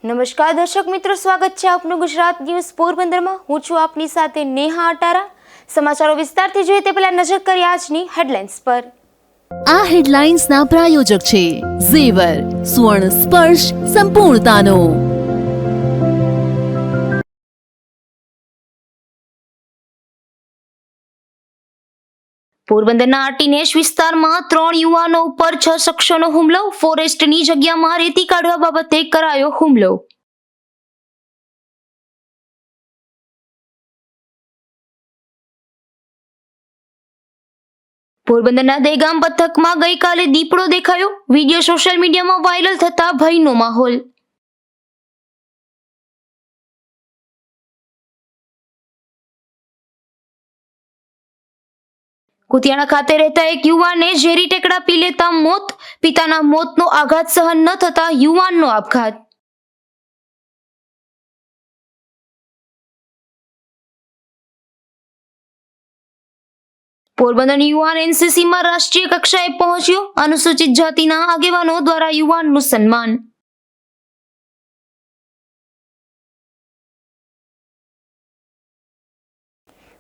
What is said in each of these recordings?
નમસ્કાર દર્શક મિત્રો, સ્વાગત છે આપનું ગુજરાત ન્યૂઝ પોરબંદરમાં। હું છું આપની સાથે નેહા અટારા। સમાચારો વિસ્તારથી જોઈએ તે પહેલા નજર કરીએ આજની હેડલાઇન્સ પર। આ હેડલાઇન્સના પ્રાયોજક છે ઝેવર, સ્વર્ણ સ્પર્શ સંપૂર્ણતાનો। પોરબંદરના આટીનેશ વિસ્તારમાં 3 યુવાનો ઉપર 6 શખ્સોનો હુમલો। ફોરેસ્ટની જગ્યામાં રેતી કાઢવા બાબતે કરાયો હુમલો। પોરબંદરના દેગામ પંથકમાં ગઈકાલે દીપડો દેખાયો। વિડીયો સોશિયલ મીડિયામાં વાયરલ થતા ભયનો માહોલ। કુતિયાણા ખાતે રહેતા એક યુવાનને ઝેરી ટેકડા પી લેતા મોત। પિતાના મોતનો આઘાત સહન ન થતા યુવાનનો આપઘાત। પોરબંદરની યુવાન એનસીસીમાં રાષ્ટ્રીય કક્ષાએ પહોંચ્યો। અનુસૂચિત જાતિના આગેવાનો દ્વારા યુવાનનું સન્માન।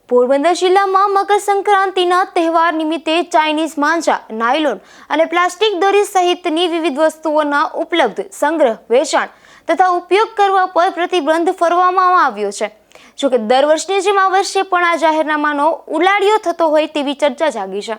પોરબંદર જિલ્લામાં મકર સંક્રાંતિના તહેવાર નિમિત્તે ચાઇનીઝ માંજા, નાયલોન અને પ્લાસ્ટિક દોરી સહિતની વિવિધ વસ્તુઓના ઉપલબ્ધ સંગ્રહ, વેચાણ તથા ઉપયોગ કરવા પર પ્રતિબંધ ફરવામાં આવ્યો છે। જોકે દર વર્ષની જેમ આ વર્ષે પણ આ જાહેરનામાનો ઉલાડિયો થતો હોય તેવી ચર્ચા જાગી છે।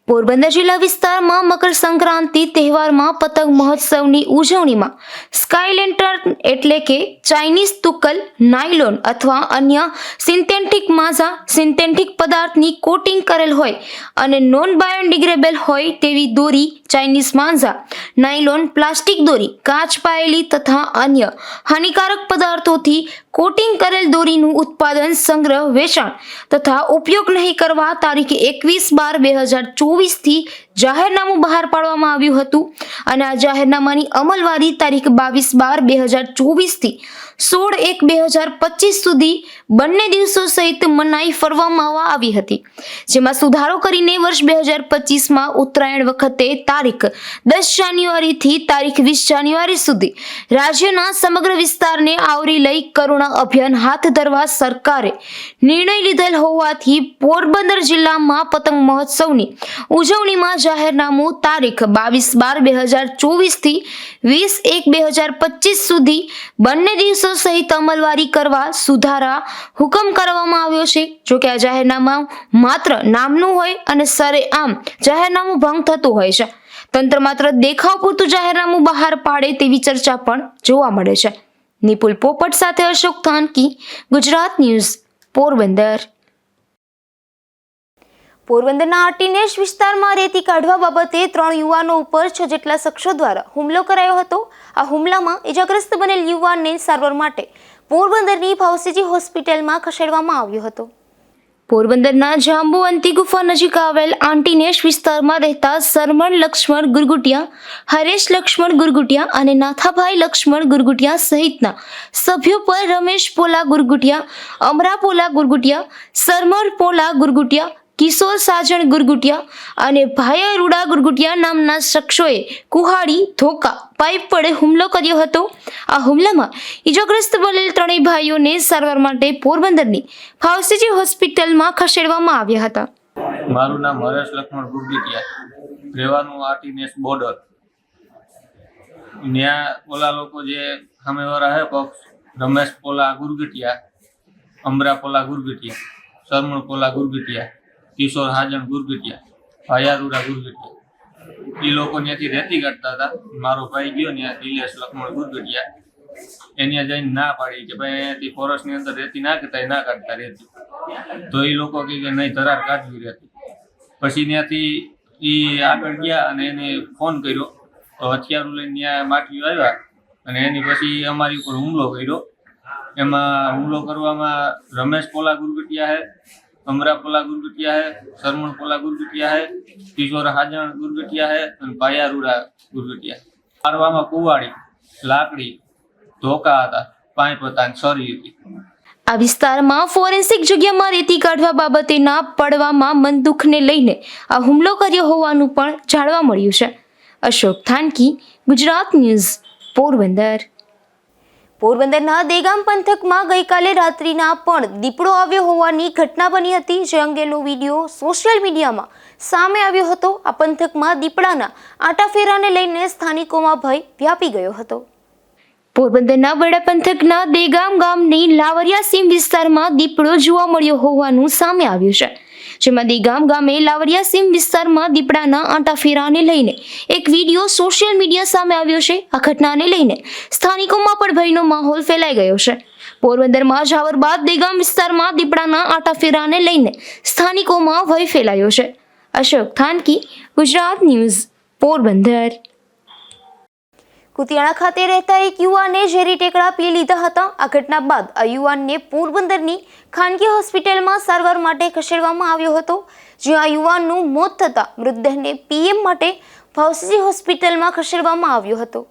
પોરબંદર જિલ્લા વિસ્તારમાં મકર સંક્રાંતિ તહેવારમાં પતંગ મહોત્સવની ઉજવણીમાં સ્કાય લેન્ટર્ન એટલે કે ચાઇનીઝ તુક્કલ, નાયલોન અથવા અન્ય સિન્થેટિક માઝા, સિન્થેટિક પદાર્થની કોટિંગ કરેલ હોય અને નોન બાયોડિગ્રેડેબલ હોય તેવી દોરી, ચાઇનીઝ માંઝા, નાયલોન, પ્લાસ્ટિક દોરી, કાચ પાયેલી તથા અન્ય હાનિકારક પદાર્થોથી કોટિંગ કરેલ દોરીનું ઉત્પાદન, સંગ્રહ, વેચાણ તથા ઉપયોગ નહીં કરવા તારીખ 21/12/2024 થી જાહેરનામું બહાર પાડવામાં આવ્યું હતું અને આ જાહેરનામાની અમલવારી તારીખ 22/12/2024 થી 16/1/2025 સુધી બંને દિવસો સહિત મનાઈ ફરવામાં આવી હતી। જેમાં સુધારો કરીને વર્ષ 2025માં ઉત્તરાયણ વખતે તારીખ 10 જાન્યુઆરીથી તારીખ 20 જાન્યુઆરી સુધી રાજ્યના સમગ્ર વિસ્તારને આવરી લઈ કરુણા અભિયાન હાથ ધરવા સરકારે નિર્ણય લીધેલ હોવાથી પોરબંદર જિલ્લામાં પતંગ મહોત્સવની ઉજવણીમાં જાહેરનામું તારીખ 22/12/2024 થી 20/1/2025 સુધી બંને દિવસો સહિત અમલવારી કરવા સુધારા હુકમ કરવામાં આવ્યો છે। જોકે આ જાહેરનામું માત્ર નામનું હોય અને સરેઆમ જાહેરનામું ભંગ થતું હોય છે। તંત્ર માત્ર દેખાવ પૂરતું જાહેરનામું બહાર પાડે તેવી ચર્ચા પણ જોવા મળે છે। નિપુલ પોપટ સાથે અશોક થાનકી, ગુજરાત ન્યૂઝ, પોરબંદર। પોરબંદરના આટીનેશ વિસ્તારમાં રેતી કાઢવા બાબતે 3 યુવાનો ઉપર 6 જેટલા શખ્સો દ્વારા હુમલો કરાયો હતો। આ હુમલામાં ઇજાગ્રસ્ત બનેલ યુવાનને સારવાર માટે પોરબંદરની ભાવસીજી હોસ્પિટલમાં ખસેડવામાં આવ્યો હતો। પોરબંદરના જાંબુવંતી ગુફા નજીક આવેલ આંટીનેશ વિસ્તારમાં રહેતા સરમણ લક્ષ્મણ ગુરગુટિયા, હરેશ લક્ષ્મણ ગુરગુટિયા અને નાથાભાઈ લક્ષ્મણ ગુરગુટિયા સહિતના સભ્યો પર રમેશ પોલા ગુરગુટિયા, અમરા પોલા ગુરગુટિયા, સરમણ પોલા ગુરગુટિયા, કિશોર સાજણ ગુરગુટિયા અને ભાઈ રૂડા ગુરગુટિયા નામના શખ્સોએ કુહાડી, ધોકા, પાઇપ વડે હુમલો કર્યો હતો। આ હુમલામાં ઇજાગ્રસ્ત બનેલ 3 ભાઈઓને સારવાર માટે પોરબંદરની ભાવસીજી હોસ્પિટલમાં ખસેડવામાં આવ્યા હતા। મારું નામ હરેશ લક્ષ્મણ ગુરગુટિયા, રહેવાનું આટીનેશ બોર્ડર। ત્યાં ઓલા લોકો જે સામેવાળા હે પક્ષ, રમેશ પોલા ગુરગુટિયા, અમરા પોલા ગુરગુટિયા, સરમણ પોલા ગુરગુટિયા, કિશોર હાજણ ગુરગુટિયા, ભાયારુડા ગુરગુટિયા, એ લોકો ત્યાંથી રેતી કાઢતા હતા। મારો ભાઈ ગયો ત્યાં દિલેશ લક્ષ્મણ ગુરગુટિયા, એને જઈને ના પાડી કે ભાઈ અહીંયાથી ફોરેસ્ટની અંદર રેતી ના કાઢતા રેતી। તો એ લોકો કે નહીં, ધરાર કાઢવી રેતી। પછી ત્યાંથી એ આગળ ગયા અને એને ફોન કર્યો તો હથિયારો લઈને ત્યાં માટીઓ આવ્યા અને એની પછી અમારી ઉપર હુમલો કર્યો। એમાં હુમલો કરવામાં રમેશ પોલા ગુરગુટિયા હે, અમરા પોલા ગુરગુટિયા હે, સરમણ પોલા ગુરગુટિયા હે, કિશોર હાજણ ગુરગુટિયા હે અને ભાયારુડા ગુરગુટિયા। મારવામાં કુવાડી, લાકડી, ધોકા હતા, પાઇપ હતા, છરી હતી। આ વિસ્તારમાં ફોરેન્સિક જગ્યામાં રેતી કાઢવા બાબતે ના પડવામાં મનદુખને લઈને આ હુમલો કર્યો હોવાનું પણ જાણવા મળ્યું છે। અશોક થાનકી, ગુજરાત ન્યૂઝ, પોરબંદર। પોરબંદરના દેગામ પંથકમાં ગઈકાલે રાત્રિના પણ દીપડો આવ્યો હોવાની ઘટના બની હતી, જે અંગેનો વિડીયો સોશિયલ મીડિયામાં સામે આવ્યો હતો. આ પંથકમાં દીપડાના આંટાફેરાને લઈને સ્થાનિકોમાં ભય વ્યાપી ગયો હતો. પોરબંદરના બરડા પંથકના દેગામ ગામની લાવરિયા સીમ વિસ્તારમાં દીપડો જોવા મળ્યો હોવાનું સામે આવ્યું છે, જેમાં દેગામ ગામે લાવરિયા સીમ વિસ્તારમાં દીપડાના આંટાફેરાને લઈને એક વિડીયો સોશિયલ મીડિયા સામે આવ્યો છે. આ ઘટનાને લઈને સ્થાનિકોમાં પણ ભયનો માહોલ ફેલાઈ ગયો છે. પોરબંદરમાં જાવર બાદ દેગામ વિસ્તારમાં દીપડાના આંટાફેરાને લઈને સ્થાનિકોમાં ભય ફેલાયો છે. અશોક થાનકી, ગુજરાત ન્યૂઝ, પોરબંદર. કુતિયાણા ખાતે રહેતા એક યુવાને ઝેરી ટેકડા પી લીધા હતા. આ ઘટના બાદ આ યુવાનને પોરબંદરની ખાનગી હોસ્પિટલમાં સારવાર માટે ખસેડવામાં આવ્યો હતો, જ્યાં યુવાનનું મોત થતાં મૃતદેહને પીએમ માટે ભાવસીજી હોસ્પિટલમાં ખસેડવામાં આવ્યો હતો.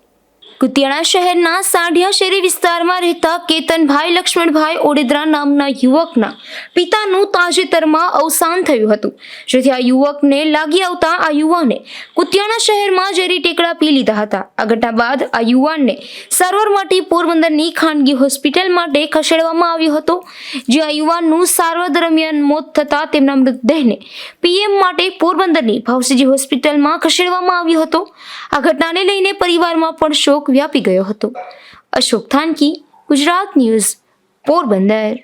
કુતિયાણા શહેરના સાંઢિયા શેરી વિસ્તારમાં રહેતા કેતનભાઈ લક્ષ્મણભાઈ ઓડેદરા નામના યુવકના પિતાનું તાજેતરમાં અવસાન થયું હતું, જેથી આ યુવકને લાગી આવતા આ યુવાને કુતિયાણા શહેરમાં ઝેરી ટેકડા પી લીધા હતા. આ ઘટના બાદ આ યુવાનને સારવાર માટે પોરબંદરની ખાનગી હોસ્પિટલ માટે ખસેડવામાં આવ્યો હતો, જ્યાં યુવાનનું સારવાર દરમિયાન મોત થતાં તેમના મૃતદેહને પીએમ માટે પોરબંદરની ભાવસીજી હોસ્પિટલમાં ખસેડવામાં આવ્યો હતો. આ ઘટનાને લઈને પરિવારમાં પણ શોક વ્યાપી ગયો હતો. અશોક થાનકી, ગુજરાત ન્યૂઝ, પોરબંદર.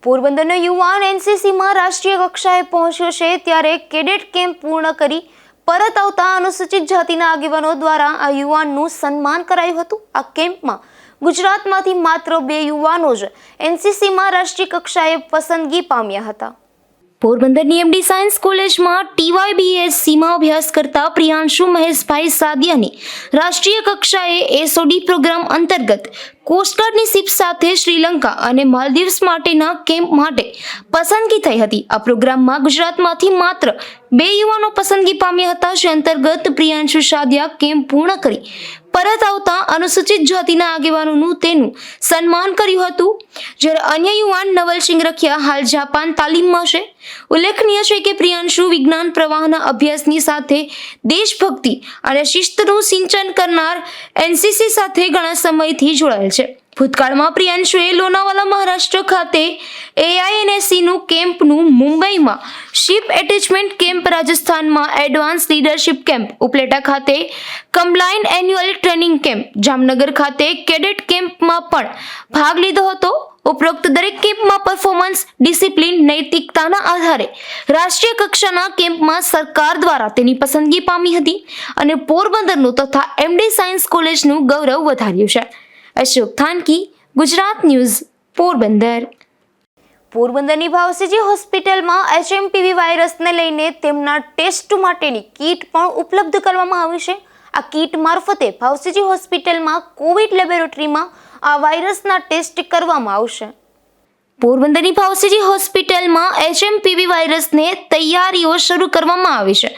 પોરબંદરનો યુવાન એનસીસીમાં રાષ્ટ્રીય કક્ષાએ પહોંચ્યો છે, ત્યારે કેડેટ કેમ્પ પૂર્ણ કરી પરત આવતા અનુસૂચિત જાતિના આગેવાનો દ્વારા આ યુવાનનું સન્માન કરાયું હતું. આ કેમ્પમાં ગુજરાતમાંથી માત્ર 2 યુવાનો જ એનસીસીમાં રાષ્ટ્રીય કક્ષાએ પસંદગી પામ્યા હતા. પોરબંદરની એમડી સાયન્સ કોલેજમાં TYBSCમાં અભ્યાસ કરતા પ્રિયાંશુ મહેશભાઈ સાદિયાની રાષ્ટ્રીય કક્ષાએ એસઓડી પ્રોગ્રામ અંતર્ગત કોસ્ટગાર્ડની શિપ સાથે શ્રીલંકા અને માલદીવ્સ માટેના કેમ્પ માટે પસંદગી થઈ હતી. આ પ્રોગ્રામમાં ગુજરાતમાંથી માત્ર 2 યુવાનો પસંદગી પામ્યા હતા, જે અંતર્ગત પ્રિયાંશુ સાદિયા કેમ્પ પૂર્ણ કરી પરત આવતા અનુસૂચિત જાતિના આગેવાનોનું તેનું સન્માન કર્યું હતું, જ્યારે અન્ય યુવાન નવલસિંહ રખિયા હાલ જાપાન તાલીમમાં છે. ઉલ્લેખનીય છે કે પ્રિયાંશુ વિજ્ઞાન પ્રવાહના અભ્યાસની સાથે દેશભક્તિ અને શિસ્તનું સિંચન કરનાર એનસીસી સાથે ઘણા સમયથી જોડાયેલ છે. ભૂતકાળમાં પ્રિયાંશુએ લોનાવાલા મહારાષ્ટ્ર ખાતે AINSCનું કેમ્પનું, મુંબઈમાં શિપ એટેચમેન્ટ કેમ્પ, રાજસ્થાનમાં એડવાન્સ લીડરશિપ કેમ્પ, ઉપલેટા ખાતે combined annual training camp, Jamnagar ખાતે કેડેટ કેમ્પમાં પણ ભાગ લીધો હતો. ઉપરોક્ત દરેક કેમ્પમાં પરફોર્મન્સ, ડિસિપ્લિન, નૈતિકતાના આધારે રાષ્ટ્રીય કક્ષાના કેમ્પમાં સરકાર દ્વારા તેની પસંદગી પામી હતી અને પોરબંદરનું તથા એમડી સાયન્સ કોલેજનું ગૌરવ વધાર્યું છે. અશોક થાનકી, ગુજરાત ન્યૂઝ, પોરબંદર. પોરબંદરની ભાવસીજી હોસ્પિટલમાં HMPV વાયરસને લઈને તેમના ટેસ્ટ માટેની કીટ પણ ઉપલબ્ધ કરવામાં આવી છે. આ કીટ મારફતે ભાવસીજી હોસ્પિટલમાં કોવિડ લેબોરેટરીમાં આ વાયરસના ટેસ્ટ કરવામાં આવશે. પોરબંદરની ભાવસીજી હોસ્પિટલમાં HMPV વાયરસને તૈયારીઓ શરૂ કરવામાં આવી છે.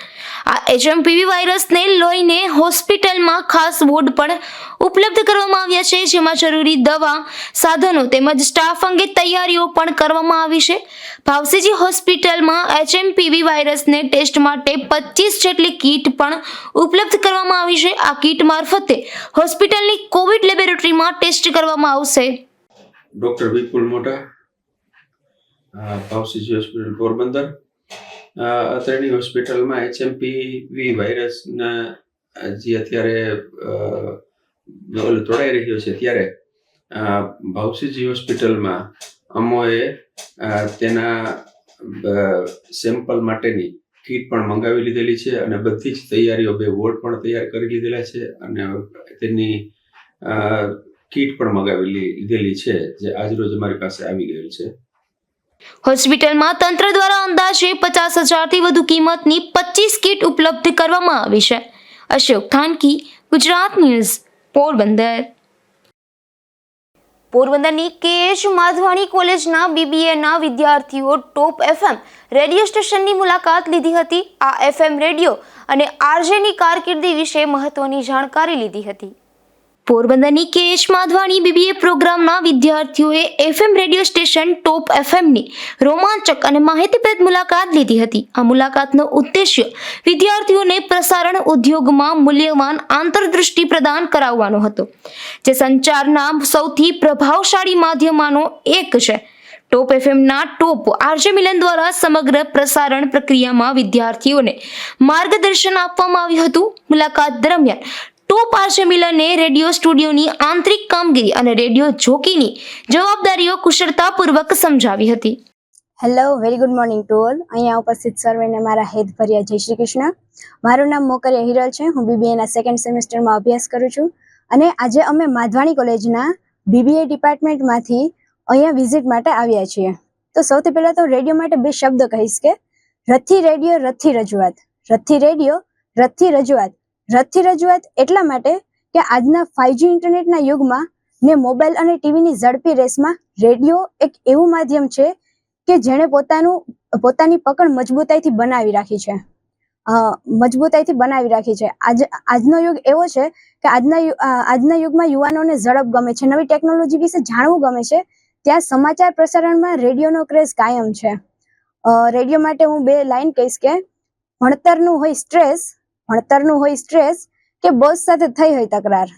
આ HMPV વાયરસને લઈને હોસ્પિટલમાં ખાસ વોર્ડ પણ ઉપલબ્ધ કરવામાં આવ્યા છે, જેમાં જરૂરી દવા, સાધનો તેમજ સ્ટાફ અંગે તૈયારીઓ પણ કરવામાં આવી છે. ભાવસીજી હોસ્પિટલમાં HMPV વાયરસને ટેસ્ટ માટે 25 જેટલી કીટ પણ ઉપલબ્ધ કરવામાં આવી છે. આ કીટ મારફતે હોસ્પિટલની કોવિડ લેબોરેટરીમાં ટેસ્ટ કરવામાં આવશે. ડોક્ટર વિપુલ મોટા, ભાવસીજી હોસ્પિટલ પોરબંદર. અત્રેની હોસ્પિટલમાં HMPV વાયરસના જે અત્યારે તોડાઈ રહ્યો છે, ત્યારે ભાવસીજી હોસ્પિટલમાં અમોએ તેના સેમ્પલ માટેની કીટ પણ મંગાવી લીધેલી છે અને બધી જ તૈયારીઓ, 2 વોર્ડ પણ તૈયાર કરી લીધેલા છે અને તેની કીટ પણ મંગાવી લીધેલી છે, જે આજરોજ અમારી પાસે આવી ગયેલ છે. હોસ્પિટલમાં તંત્ર દ્વારા અંદાજે 50,000થી વધુ કિંમતની 25 કીટ ઉપલબ્ધ કરવામાં આવી છે. અશોક થાનકી, ગુજરાત ન્યૂઝ, પોરબંદર. પોરબંદરની KH માધવાણી કોલેજના BBAના વિદ્યાર્થીઓ ટોપ FM રેડિયો સ્ટેશનની મુલાકાત લીધી હતી. આ FM રેડિયો અને RJની કારકિર્દી વિશે મહત્વની જાણકારી લીધી હતી. પોરબંદરની કેએચ માધવાણી બીબીએ પ્રોગ્રામના વિદ્યાર્થીઓએ એફએમ રેડિયો સ્ટેશન ટોપ એફએમની રોમાંચક અને માહિતીપ્રદ મુલાકાત લીધી હતી. આ મુલાકાતનો ઉદ્દેશ્ય વિદ્યાર્થીઓને પ્રસારણ ઉદ્યોગમાં મૂલ્યવાન આંતરદૃષ્ટિ પ્રદાન કરાવવાનો હતો, જે સંચારના સૌથી પ્રભાવશાળી માધ્યમાંનો એક છે. ટોપ એફએમના ટોપ આરજે મિલન દ્વારા સમગ્ર પ્રસારણ પ્રક્રિયામાં વિદ્યાર્થીઓને માર્ગદર્શન આપવામાં આવ્યું હતું. મુલાકાત દરમિયાન ટોપ આરજે મિલને રેડિયો સ્ટુડિયોની આંતરિક કામગીરી અને રેડિયો જોકીની જવાબદારીઓ કુશળતાપૂર્વક સમજાવી હતી. Hello, very good morning to all. અહીંયા ઉપસ્થિત સર્વેને મારા હેતભર્યા જય શ્રી કૃષ્ણ. મારું નામ મોકરિયા હિરલ છે. હું બીબીએના સેકન્ડ સેમેસ્ટરમાં અભ્યાસ કરું છું અને આજે અમે માધવાણી કોલેજના બીબીએ ડિપાર્ટમેન્ટમાંથી અહીંયા વિઝિટ માટે આવ્યા છીએ. તો સૌથી પહેલાં તો રેડિયો માટે બે શબ્દ કહીશ કે રથથી રેડિયો, રથથી રજૂઆત. રથથી રેડિયો, રથથી રજૂઆત. રથથી રજૂઆત એટલા માટે કે આજના 5G ઇન્ટરનેટના યુગમાં ને મોબાઈલ અને ટીવીની ઝડપી રેસમાં રેડિયો એક એવું માધ્યમ છે કે જેણે પોતાની પકડ મજબૂતાઈથી બનાવી રાખી છે. આજનો યુગ એવો છે કે આજના યુગમાં યુવાનોને ઝડપ ગમે છે, નવી ટેકનોલોજી વિશે જાણવું ગમે છે. ત્યાં સમાચાર પ્રસારણમાં રેડિયોનો ક્રેઝ કાયમ છે. રેડિયો માટે હું બે લાઈન કહીશ કે ભણતરનું હોય સ્ટ્રેસ કે બોસ સાથે થઈ હોય તકરાર,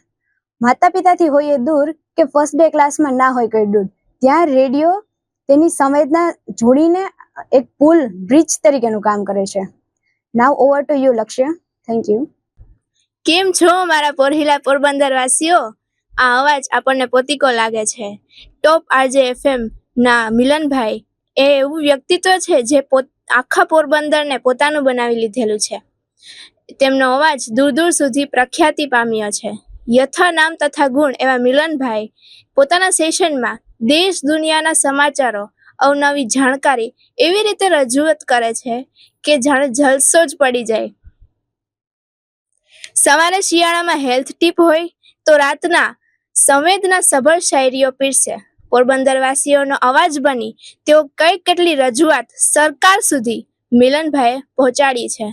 માતા પિતાથી હોય એ દૂર કે ફર્સ્ટ ડે ક્લાસમાં ના હોય કોઈ દૂર, ત્યાં રેડિયો તેની સંવેદના જોડીને એક પુલ, બ્રિજ તરીકેનું કામ કરે છે. નાવ ઓવર ટુ યુ લક્ષ્ય. Thank you. કેમ છો મારા પોરહિલા પોરબંદર વાસીઓ? આ અવાજ આપણને પોતીકો લાગે છે. ટોપ આરજે એફએમ ના મિલનભાઈ એ એવું વ્યક્તિત્વ છે જે આખા પોરબંદરને પોતાનું બનાવી લીધેલું છે. તેમનો અવાજ દૂર દૂર સુધી પ્રખ્યાતિ પામ્યો છે. યથા નામ તથા ગુણ એવા મિલનભાઈ પોતાના સેશનમાં દેશ દુનિયાના સમાચારો, અવનવી જાણકારી એવી રીતે રજૂઆત કરે છે કે જાણે જલસો જ પડી જાય. સવારે શિયાળામાં હેલ્થ ટીપ હોય તો રાતના સંવેદના સભર શાયરીઓ પીરસે. પોરબંદર વાસીઓનો અવાજ બની તેઓ કેટલી રજૂઆત સરકાર સુધી મિલનભાઈએ પહોંચાડી છે.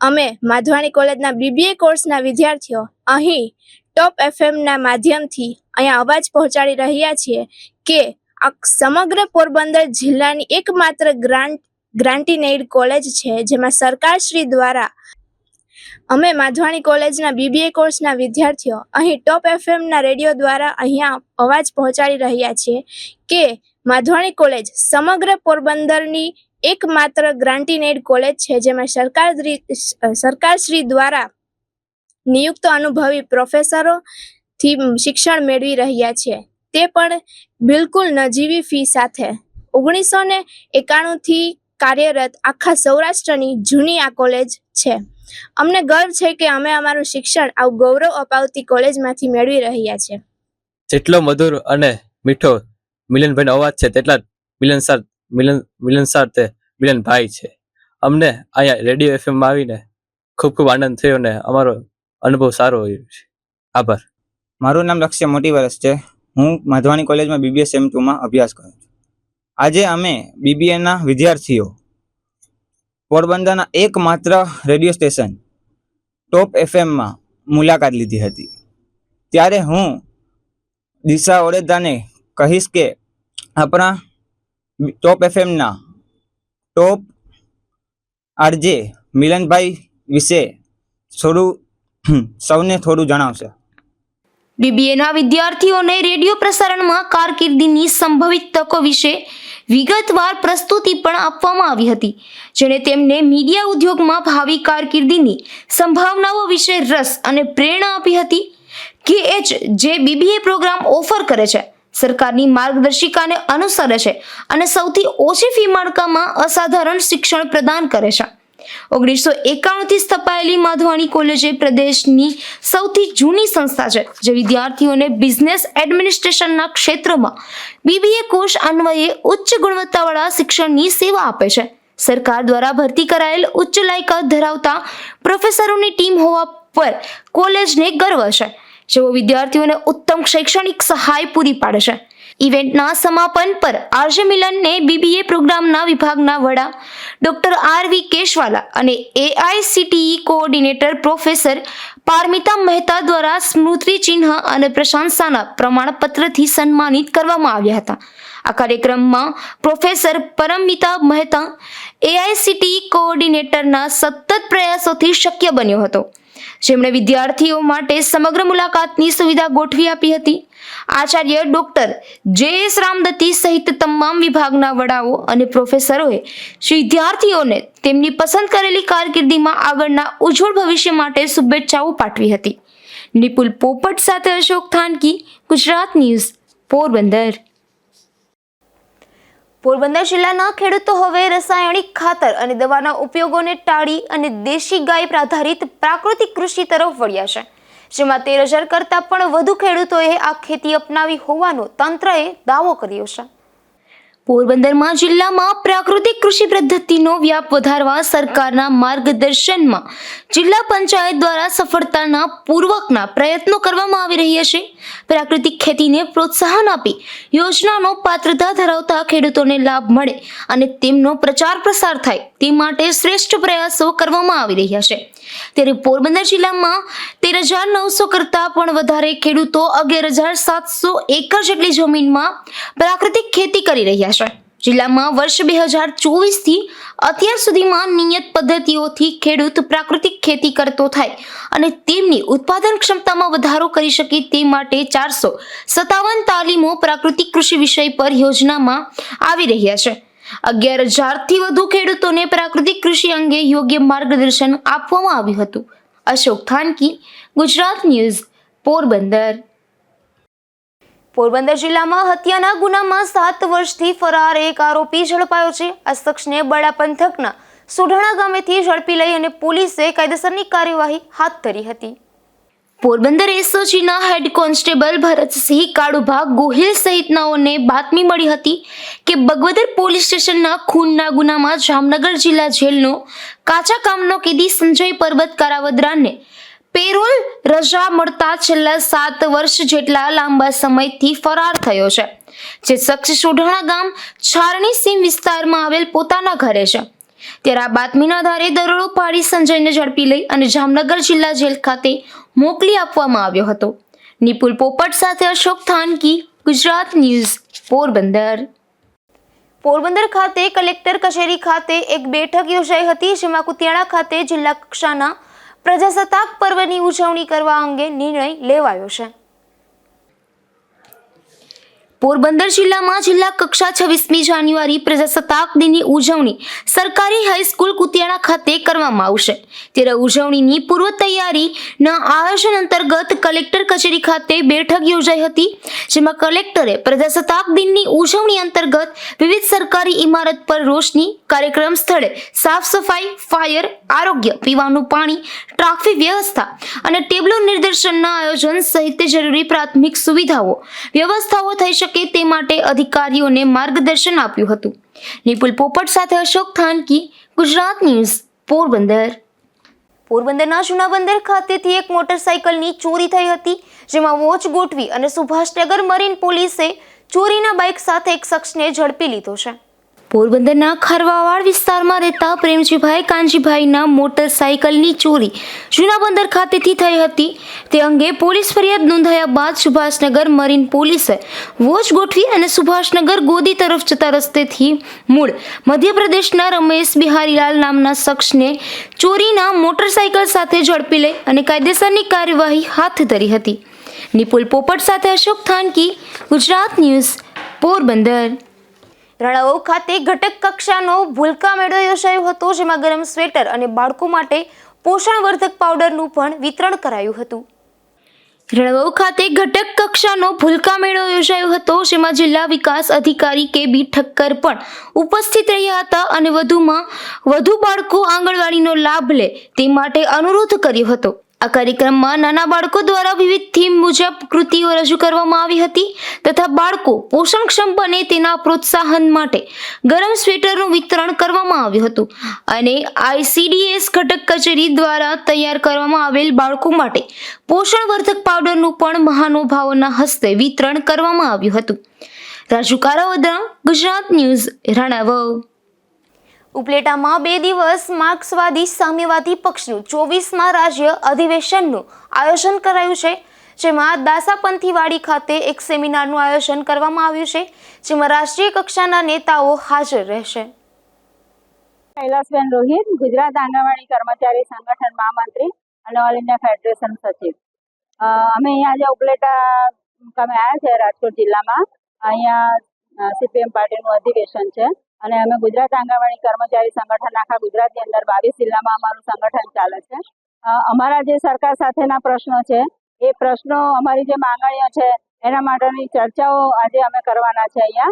અમે માધવાણી કોલેજના બીબીએ કોર્સના વિદ્યાર્થીઓ અહીં ટોપ એફએમના માધ્યમથી અહીંયા અવાજ પહોંચાડી રહ્યા છીએ કે આ સમગ્ર પોરબંદર જિલ્લાની એકમાત્ર ગ્રાન્ટીનેડ કોલેજ છે જેમાં સરકારશ્રી દ્વારા અમે માધવાણી કોલેજના બીબીએ કોર્સના વિદ્યાર્થીઓ અહીં ટોપ એફએમના રેડિયો દ્વારા અહીંયા અવાજ પહોંચાડી રહ્યા છીએ કે માધવાણી કોલેજ સમગ્ર પોરબંદરની એકમાત્ર ગ્રાન્ટીનેડ કોલેજ છે જેમાં સરકારશ્રી દ્વારા નિયુક્ત અનુભવી પ્રોફેસરોથી શિક્ષણ મેળવી રહ્યા છે, તે પણ બિલકુલ નજીવી ફી સાથે. 1991થી કાર્યરત આખા સૌરાષ્ટ્રની જૂની આ કોલેજ છે. અમને ગર્વ છે કે અમે અમારું શિક્ષણ આવું ગૌરવ અપાવતી કોલેજમાંથી મેળવી રહ્યા છીએ. જેટલો મધુર અને મીઠો મિલનભાઈનો અવાજ છે તેટલા જ મિલનસાર તે મિલનભાઈ છે. અમને અહીંયા રેડિયો એફએમમાં આવીને ખૂબ આનંદ થયો અને અમારો અનુભવ સારો રહ્યો છે. આભાર. મારું નામ લક્ષ્ય મોટીવરસ છે. હું માધવાણી કોલેજમાં બીબીએ સેમ 2માં અભ્યાસ કરું છું. આજે અમે બીબીએના વિદ્યાર્થીઓ પોરબંદરના એકમાત્ર રેડિયો સ્ટેશન ટોપ એફએમમાં મુલાકાત લીધી હતી. ત્યારે હું દિશા ઓડેદાને કહીશ કે આપણા ટોપ એફએમના ટોપ આરજે મિલનભાઈ વિશે સૌને થોડું જણાવશે. બીબીએના વિદ્યાર્થીઓને રેડિયો પ્રસારણમાં કારકિર્દીની સંભવિત તકો વિશે વિગતવાર પ્રસ્તુતિ પણ આપવામાં આવી હતી, જેણે તેમને મીડિયા ઉદ્યોગમાં ભાવિ કારકિર્દીની સંભાવનાઓ વિશે રસ અને પ્રેરણા આપી હતી. કેએચ જે બીબીએ પ્રોગ્રામ ઓફર કરે છે, સરકારની માર્ગદર્શિકાને અનુસરે છે અને સૌથી ઓછી ફી માળખામાં અસાધારણ શિક્ષણ પ્રદાન કરે છે. 1991થી સ્થપાયેલી માધવાણી કોલેજ પ્રદેશની સૌથી જૂની સંસ્થા છે જે વિદ્યાર્થીઓને બિઝનેસ એડમિનિસ્ટ્રેશનના ક્ષેત્રમાં બીબીએ કોર્સ અન્વયે ઉચ્ચ ગુણવત્તાવાળા શિક્ષણની સેવા આપે છે. સરકાર દ્વારા ભરતી કરાયેલ ઉચ્ચ લાયકાત ધરાવતા પ્રોફેસરોની ટીમ હોવા પર કોલેજને ગર્વ છે, જેઓ વિદ્યાર્થીઓને ઉત્તમ શૈક્ષણિક સહાય પૂરી પાડે છે. ઇવેન્ટના સમાપન પર આરજે મિલનને બીબીએ પ્રોગ્રામના વિભાગના વડા ડોક્ટર આર.વી. કેશવાલા અને AICTE coordinator professor Paramita Mehta દ્વારા સ્મૃતિ ચિહ્ન અને પ્રશંસાના પ્રમાણપત્રથી સન્માનિત કરવામાં આવ્યા હતા. આ કાર્યક્રમમાં પ્રોફેસર પરમિતા મહેતા એઆઈસીટીઈ કોઓર્ડિનેટરના સતત પ્રયાસોથી શક્ય બન્યો હતો, જેમણે વિદ્યાર્થીઓ માટે સમગ્ર મુલાકાતની સુવિધા ગોઠવી આપી હતી. આચાર્ય ડોક્ટર જે.એસ. રામદત્તી સહિત તમામ વિભાગના વડાઓ અને પ્રોફેસરોએ વિદ્યાર્થીઓને તેમની પસંદ કરેલી કારકિર્દીમાં આગળના ઉજ્જવળ ભવિષ્ય માટે શુભેચ્છાઓ પાઠવી હતી. નિપુલ પોપટ સાથે અશોક થાનકી, ગુજરાત ન્યૂઝ, પોરબંદર. પોરબંદર જિલ્લાના ખેડૂતો હવે રાસાયણિક ખાતર અને દવાના ઉપયોગોને ટાળી અને દેશી ગાય આધારિત પ્રાકૃતિક કૃષિ તરફ વળ્યા છે, જેમાં 13,000 કરતાં પણ વધુ ખેડૂતોએ આ ખેતી અપનાવી હોવાનો તંત્રએ દાવો કર્યો છે. પોરબંદરમાં જિલ્લામાં પ્રાકૃતિક કૃષિ પદ્ધતિનો વ્યાપ વધારવા સરકારના માર્ગદર્શનમાં જિલ્લા પંચાયત દ્વારા સફળતાના પૂર્વકના પ્રયત્નો કરવામાં આવી રહ્યા છે. પ્રાકૃતિક ખેતીને પ્રોત્સાહન આપી યોજનાનો પાત્રતા ધરાવતા ખેડૂતોને લાભ મળે અને તેમનો પ્રચાર પ્રસાર થાય તે માટે શ્રેષ્ઠ પ્રયાસો કરવામાં આવી રહ્યા છે. ત્યારે પોરબંદર જિલ્લામાં 13,900 કરતાં પણ વધારે ખેડૂતો 11,700 એકર જેટલી જમીનમાં પ્રાકૃતિક ખેતી કરી રહ્યા છે. જિલ્લામાં વર્ષ 2024થી અત્યાર સુધીમાં નિયત પદ્ધતિઓથી ખેડૂત પ્રાકૃતિક ખેતી કરતો થાય અને તેમની ઉત્પાદન ક્ષમતામાં વધારો કરી શકે તે માટે 457 તાલીમો પ્રાકૃતિક કૃષિ વિષય પર યોજનામાં આવી રહ્યા છે. 11,000થી વધુ ખેડૂતોને પ્રાકૃતિક કૃષિ અંગે યોગ્ય માર્ગદર્શન આપવામાં આવ્યું હતું. અશોક થાનકી, ગુજરાત ન્યૂઝ, પોરબંદર. પોરબંદર જિલ્લામાં હત્યાના ગુનામાં 7 વર્ષથી ફરાર એક આરોપી ઝડપાયો છે. આ શખ્સને બડા પંથકના સોઢાણા ગામેથી ઝડપી લઈ અને પોલીસે કાયદેસરની કાર્યવાહી હાથ ધરી હતી. પોરબંદર એસઓજીના હેડ કોન્સ્ટેબલ ભરતસિંહ કાળુભા ગોહિલ સહિતનાઓને બાતમી મળી હતી કે બગવદર પોલીસ સ્ટેશનના ખૂનના ગુનામાં જામનગર જિલ્લા જેલનો કાચા કામનો કેદી સંજય પરબત કારાવદરાને પેરોલ રજા મળતા છેલ્લા 7 વર્ષ જેટલા લાંબા સમયથી ફરાર થયો છે. જે શખ્સ સોઢાણા ગામ છારણી સીમ વિસ્તારમાં આવેલ પોતાના ઘરે છે. ત્યારે આ બાતમીના આધારે દરોડો પાડી સંજયને ઝડપી લઈ અને જામનગર જિલ્લા જેલ ખાતે મોકલી આપવામાં આવ્યો હતો. નિપુલ પોપટ સાથે અશોક થાનકી, ગુજરાત ન્યૂઝ, પોરબંદર. પોરબંદર ખાતે કલેક્ટર કચેરી ખાતે એક બેઠક યોજાઈ હતી, જેમાં કુતિયાણા ખાતે જિલ્લા કક્ષાના પ્રજાસત્તાક પર્વની ઉજવણી કરવા અંગે નિર્ણય લેવાયો છે. પોરબંદર જિલ્લામાં જિલ્લા કક્ષા 26મી જાન્યુઆરી પ્રજાસત્તાક દિનની ઉજવણી સરકારી હાઈસ્કૂલ કુતિયાણા ખાતે કરવામાં આવશે. ત્યારે ઉજવણીની પૂર્વ તૈયારીના આયોજન અંતર્ગત કલેક્ટર કચેરી ખાતે બેઠક યોજાઈ હતી, જેમાં કલેક્ટરે પ્રજાસત્તાક દિનની ઉજવણી અંતર્ગત વિવિધ સરકારી ઇમારત પર રોશની, કાર્યક્રમ સ્થળે સાફ સફાઈ, ફાયર, આરોગ્ય, પીવાનું પાણી, ટ્રાફિક વ્યવસ્થા અને ટેબલો નિદર્શનના આયોજન સહિત જરૂરી પ્રાથમિક વ્યવસ્થાઓ થઈ શકે તે માટે અધિકારીઓને માર્ગદર્શન આપ્યું હતું. નિપુલ પોપટ સાથે અશોક થાનકી, ગુજરાત ન્યૂઝ, પોરબંદર. પોરબંદરના જૂના બંદર ખાતેથી એક મોટરસાઇકલની ચોરી થઈ હતી, જેમાં વોચ ગોઠવી અને સુભાષનગર મરીન પોલીસે ચોરીના બાઇક સાથે એક શખ્સને ઝડપી લીધો છે. પોરબંદરના ખરવાવાડ વિસ્તારમાં રહેતા પ્રેમજીભાઈ કાનજીભાઈના મોટરસાઇકલની ચોરી જૂના બંદર ખાતેથી થઈ હતી. તે અંગે પોલીસ ફરિયાદ નોંધાયા બાદ સુભાષનગર મરીન પોલીસે વોચ ગોઠવી અને સુભાષનગર ગોદી તરફ જતા રસ્તેથી મૂળ મધ્યપ્રદેશના રમેશ બિહારીલાલ નામના શખ્સને ચોરીના મોટરસાઇકલ સાથે ઝડપી લઈ અને કાયદેસરની કાર્યવાહી હાથ ધરી હતી. નિપુલ પોપટ સાથે અશોક થાનકી, ગુજરાત ન્યૂઝ, પોરબંદર. રણાવાવ ખાતે ઘટક કક્ષાનો ભૂલકા મેળો યોજાયો હતો, જેમાં ગરમ સ્વેટર અને બાળકો માટે પોષણવર્ધક પાવડરનું પણ વિતરણ કરાયું હતું. રણાવાવ ખાતે ઘટક કક્ષાનો ભૂલકા મેળો યોજાયો હતો, જેમાં જિલ્લા વિકાસ અધિકારી કે.બી. ઠક્કર પણ ઉપસ્થિત રહ્યા હતા અને વધુ બાળકો આંગણવાડીનો લાભ લે તે માટે અનુરોધ કર્યો હતો. આ કાર્યક્રમમાં નાના બાળકો દ્વારા વિવિધ થીમ મુજબ કૃતિઓ રજૂ કરવામાં આવી હતી તથા બાળકો પોષણક્ષમ બને તેના પ્રોત્સાહન માટે ગરમ સ્વેટરનું વિતરણ કરવામાં આવ્યું હતું અને ICDS ઘટક કચેરી દ્વારા તૈયાર કરવામાં આવેલ બાળકો માટે પોષણવર્ધક પાવડરનું પણ મહાનુભાવોના હસ્તે વિતરણ કરવામાં આવ્યું હતું. રાજુ કારાવદરા, ગુજરાત ન્યૂઝ, રાણાવાવ. ઉપલેટામાં 2 દિવસ માર્ક્સવાદી સામ્યવાદી પક્ષનું 24મા રાજ્ય અધિવેશનનું આયોજન કરાયું છે, જેમાં દાસાપંથીવાડી ખાતે એક સેમિનારનું આયોજન કરવામાં આવ્યું છે, જેમાં રાષ્ટ્રીય કક્ષાના નેતાઓ હાજર રહેશે. કૈલાસબેન રોહિત, ગુજરાત આંગણવાડી કર્મચારી સંગઠન મહામંત્રી અને ઓલ ઇન્ડિયા ફેડરેશન સચિવ. અમે અહીંયા આજે ઉપલેટા મુકામે આવ્યા છે રાજકોટ જિલ્લામાં. અહીંયા સીપીએમ પાર્ટીનું અધિવેશન છે અને અમે ગુજરાત આંગણવાડી કર્મચારી સંગઠન આખા ગુજરાતની અંદર 22 જિલ્લામાં અમારું સંગઠન ચાલે છે. અમારા જે સરકાર સાથેના પ્રશ્નો છે એ પ્રશ્નો, અમારી જે માંગણીઓ છે એના માટેની ચર્ચાઓ આજે અમે કરવાના છે અહીંયા.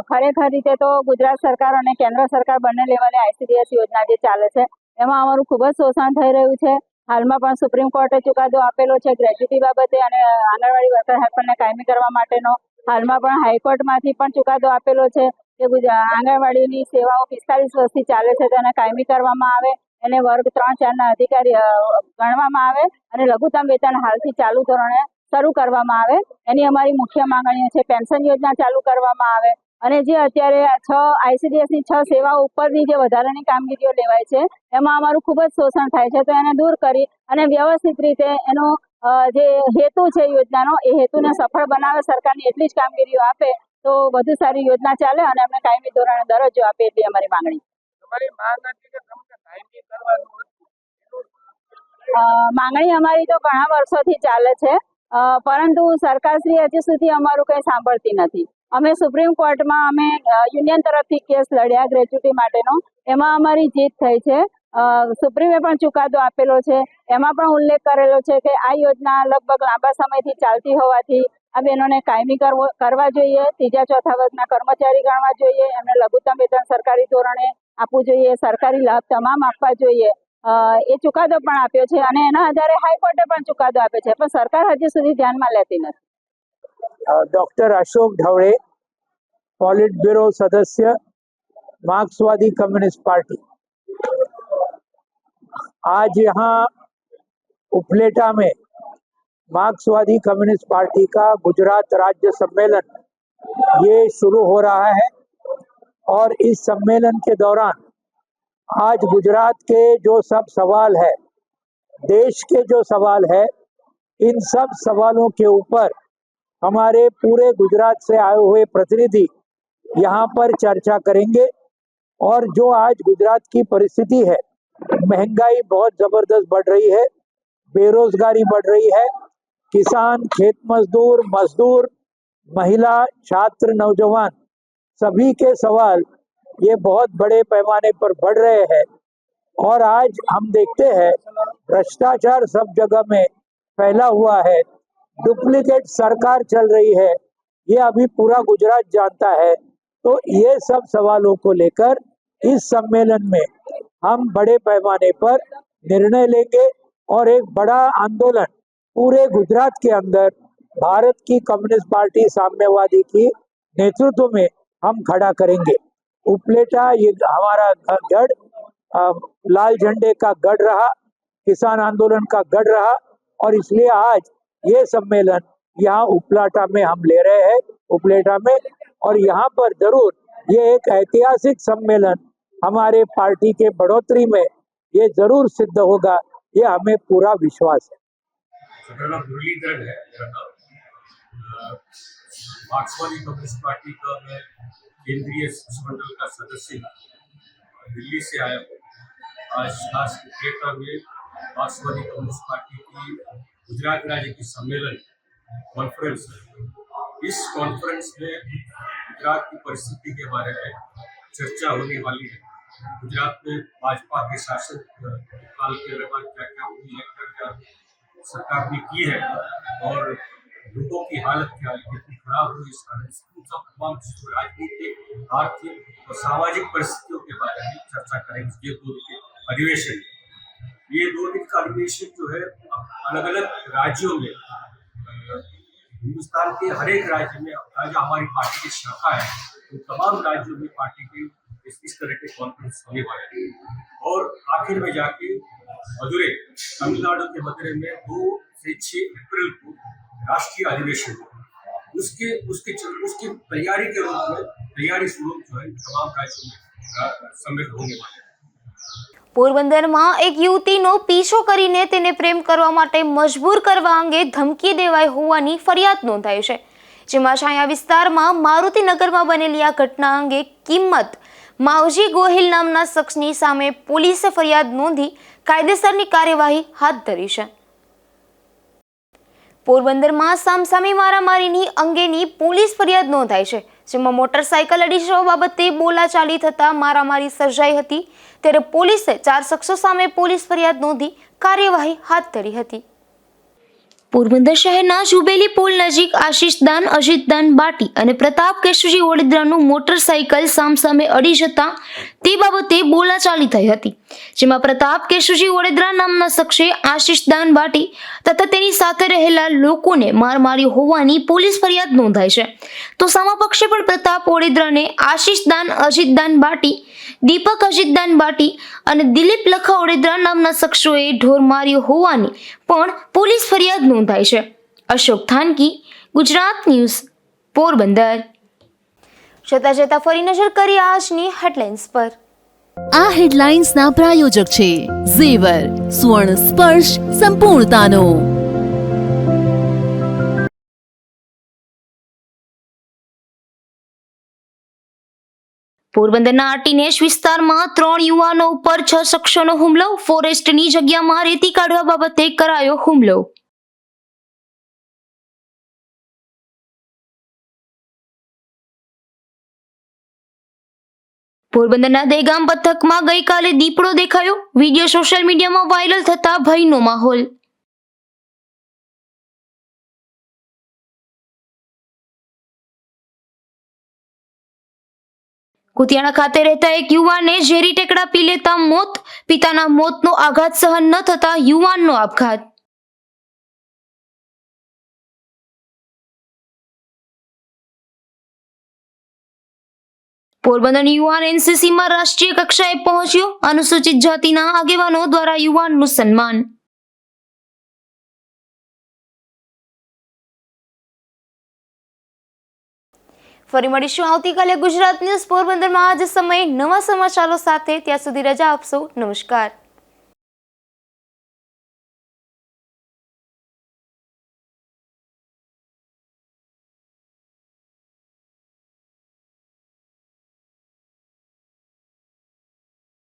ખરેખર રીતે તો ગુજરાત સરકાર અને કેન્દ્ર સરકાર બંને લેવલે ICDS યોજના જે ચાલે છે એમાં અમારું ખૂબ જ શોષણ થઈ રહ્યું છે. હાલમાં પણ સુપ્રીમ કોર્ટે ચુકાદો આપેલો છે ગ્રેચ્યુટી બાબતે અને આંગણવાડી વર્કર હેલ્પરને કાયમી કરવા માટેનો. હાલમાં પણ હાઈકોર્ટમાંથી પણ ચુકાદો આપેલો છે કે આંગણવાડીની સેવાઓ 45 વર્ષથી ચાલે છે તેને કાયમી કરવામાં આવે, એને વર્ગ 3-4ના અધિકારી ગણવામાં આવે અને લઘુત્તમ વેતન હાલથી ચાલુ ધોરણે શરૂ કરવામાં આવે. એની અમારી મુખ્ય માંગણીઓ છે. પેન્શન યોજના ચાલુ કરવામાં આવે અને જે અત્યારે 6 ICDSની 6 સેવાઓ ઉપરની જે વધારાની કામગીરીઓ લેવાય છે એમાં અમારું ખૂબ જ શોષણ થાય છે, તો એને દૂર કરી અને વ્યવસ્થિત રીતે એનો જે હેતુ છે યોજનાનો એ હેતુને સફળ બનાવે, સરકારની એટલી જ કામગીરીઓ આપે તો વધુ સારી યોજના ચાલે અને અમને કાયમી ધોરણે દરજ્જો આપે એટલી અમારી માંગણી. માંગણી અમારી તો ઘણા વર્ષોથી ચાલે છે, પરંતુ સરકારશ્રી હજી સુધી અમારું કંઈ સાંભળતી નથી. અમે સુપ્રીમ કોર્ટમાં અમે યુનિયન તરફથી કેસ લડ્યા ગ્રેચ્યુટી માટેનો, એમાં અમારી જીત થઈ છે. સુપ્રીમે પણ ચુકાદો આપેલો છે, એમાં પણ ઉલ્લેખ કરેલો છે કે આ યોજના લગભગ લાંબા સમયથી ચાલતી હોવાથી આ બહેનોને કાયમી કરવા જોઈએ, 3-4 વર્ગના કર્મચારી ગણવા જોઈએ, એમને લઘુત્તમ વેતન સરકારી ધોરણે આપવું જોઈએ, સરકારી લાભ તમામ આપવા જોઈએ. એ ચુકાદો પણ આપ્યો છે અને એના આધારે હાઈકોર્ટે પણ ચુકાદો આપ્યો છે, પણ સરકાર હજી સુધી ધ્યાનમાં લેતી નથી. डॉक्टर अशोक ढवड़े, पॉलिट ब्यूरो सदस्य, मार्क्सवादी कम्युनिस्ट पार्टी. आज यहाँ उपलेटा में मार्क्सवादी कम्युनिस्ट पार्टी का गुजरात राज्य सम्मेलन ये शुरू हो रहा है और इस सम्मेलन के दौरान आज गुजरात के जो सब सवाल है, देश के जो सवाल है, इन सब सवालों के ऊपर हमारे पूरे गुजरात से आए हुए प्रतिनिधि यहाँ पर चर्चा करेंगे. और जो आज गुजरात की परिस्थिति है, महंगाई बहुत ज़बरदस्त बढ़ रही है, बेरोजगारी बढ़ रही है, किसान, खेत मजदूर, महिला, छात्र, नौजवान सभी के सवाल ये बहुत बड़े पैमाने पर बढ़ रहे हैं. और आज हम देखते हैं भ्रष्टाचार सब जगह में फैला हुआ है, डुप्लीकेट सरकार चल रही है, ये अभी पूरा गुजरात जानता है. तो ये सब सवालों को लेकर इस सम्मेलन में हम बड़े पैमाने पर निर्णय लेंगे और एक बड़ा आंदोलन पूरे गुजरात के अंदर भारत की कम्युनिस्ट पार्टी साम्यवादी की नेतृत्व में हम खड़ा करेंगे. उपलेटा ये हमारा गढ़, लाल झंडे का गढ़ रहा, किसान आंदोलन का गढ़ रहा और इसलिए आज ये सम्मेलन यहाँ उपलेटा में हम ले रहे हैं, उपलेटा में. और यहाँ पर जरूर ये एक ऐतिहासिक सम्मेलन हमारे पार्टी के बढ़ोतरी में ये जरूर सिद्ध होगा, ये हमें पूरा विश्वास है. मेरा मुरलीधरन है मेरा नाम. मार्क्सवादी कम्युनिस्ट पार्टी का मैं केंद्रीय शिष्टमंडल का सदस्य दिल्ली से आया हूँ. आज खास उपलेटा में मार्क्सवादी कम्युनिस्ट पार्टी की गुजरात राज्य की सम्मेलन कॉन्फ्रेंस है. इस कॉन्फ्रेंस में गुजरात की परिस्थिति के बारे में चर्चा होने वाली है. गुजरात में भाजपा के शासन काल के दौरान क्या क्या हुई है, क्या क्या सरकार ने की है और लोगों की हालत क्या है, कितनी खराब हुई इस कारण सब तमाम राजनीतिक, आर्थिक और सामाजिक परिस्थितियों के बारे में चर्चा करेंगे. ये 2 दिन के अधिवेशन, ये 2 दिन का अधिवेशन जो है अलग अलग राज्यों में, हिंदुस्तान के हर एक राज्य में जो हमारी पार्टी की शाखा है तो तमाम राज्यों में पार्टी के इस तरह के कॉन्फ्रेंस होने वाले हैं. और आखिर में जाके मदुरै, तमिलनाडु के मदुरै में 2 से 6 अप्रैल को राष्ट्रीय अधिवेशन उसकी उसकी तैयारी के रूप में तैयारी स्वरूप जो है तमाम राज्यों में सम्मिलित होने वाले हैं। પોરબંદરમાં એક યુવતીનો પીછો કરીને તેને પ્રેમ કરવા માટે મજબૂર કરવા અંગે ધમકી દેવાઈ હોવાની ફરિયાદ નોંધાઈ છે, જેમાં છાયા વિસ્તારમાં મારુતિનગરમાં બનેલી આ ઘટના અંગે કિંમત માવજી ગોહિલ નામના શખ્સની સામે પોલીસે ફરિયાદ નોંધી કાયદેસરની કાર્યવાહી હાથ ધરી છે. પોરબંદરમાં સામસામી મારામારીની અંગેની પોલીસ ફરિયાદ નોંધાઈ છે, જેમાં મોટરસાયકલ અડી જવા બાબતે બોલાચાલી થતા મારામારી સર્જાઈ હતી, ત્યારે પોલીસે 4 શખ્સો સામે પોલીસ ફરિયાદ નોંધી કાર્યવાહી હાથ ધરી હતી. પોરબંદર શહેરના જુબેલી પુલ નજીક આશીષદાન અજીતદાન બાટી અને પ્રતાપ કેશુજી ઓડેદરાનું મોટરસાયકલ સામસામે અડી જતા તે બાબતે બોલાચાલી થઈ હતી, જેમાં પ્રતાપ કેશુજી ઓડેદરા નામના શખ્સે આશીષદાન બાટી તથા તેની સાથે રહેલા લોકોને માર માર્યો હોવાની પોલીસ ફરિયાદ નોંધાઈ છે. તો સામા પક્ષે પણ પ્રતાપ ઓડેદરાને આશીષદાન અજીતદાન બાટી, દીપક અજીતદાન બાટી અને દિલીપ લખા ઓડેદરા નામના શખ્સોએ ઢોર માર્યો હોવાની પણ પોલીસ ફરિયાદ નોંધાઈ છે. અશોક થાનકી, ગુજરાત ન્યૂઝ, પોરબંદર. જતા ફરી નજર કરી આજની હેડલાઇન્સ પર. આ હેડલાઇન્સના પ્રાયોજક છે ઝેવર, સુવર્ણ સ્પર્શ સંપૂર્ણતાનો. પોરબંદરના આટીનેશ વિસ્તારમાં 3 યુવાનો ઉપર 6 શખ્સોનો હુમલો. ફોરેસ્ટની જગ્યામાં રેતી કાઢવા બાબતે કરાયો હુમલો. પોરબંદરના દેગામ પંથકમાં ગઈકાલે દીપડો દેખાયો. વિડીયો સોશિયલ મીડિયામાં વાયરલ થતા ભયનો માહોલ. કુતિયાણા ખાતે રહેતા એક યુવાનને ઝેરી ટેકડા પી લેતા મોત. પિતાના મોતનો આઘાત સહન ન થતા યુવાનનો આપઘાત. પોરબંદરની યુવાન એનસીસીમાં રાષ્ટ્રીય કક્ષાએ પહોંચ્યો. અનુસૂચિત જાતિના આગેવાનો દ્વારા યુવાનનું સન્માન. ફરી મળીશું આવતીકાલે ગુજરાત ન્યૂઝ પોરબંદરમાં આજ સમયે નવા સમાચારો સાથે. ત્યાં સુધી રજા આપશો. નમસ્કાર.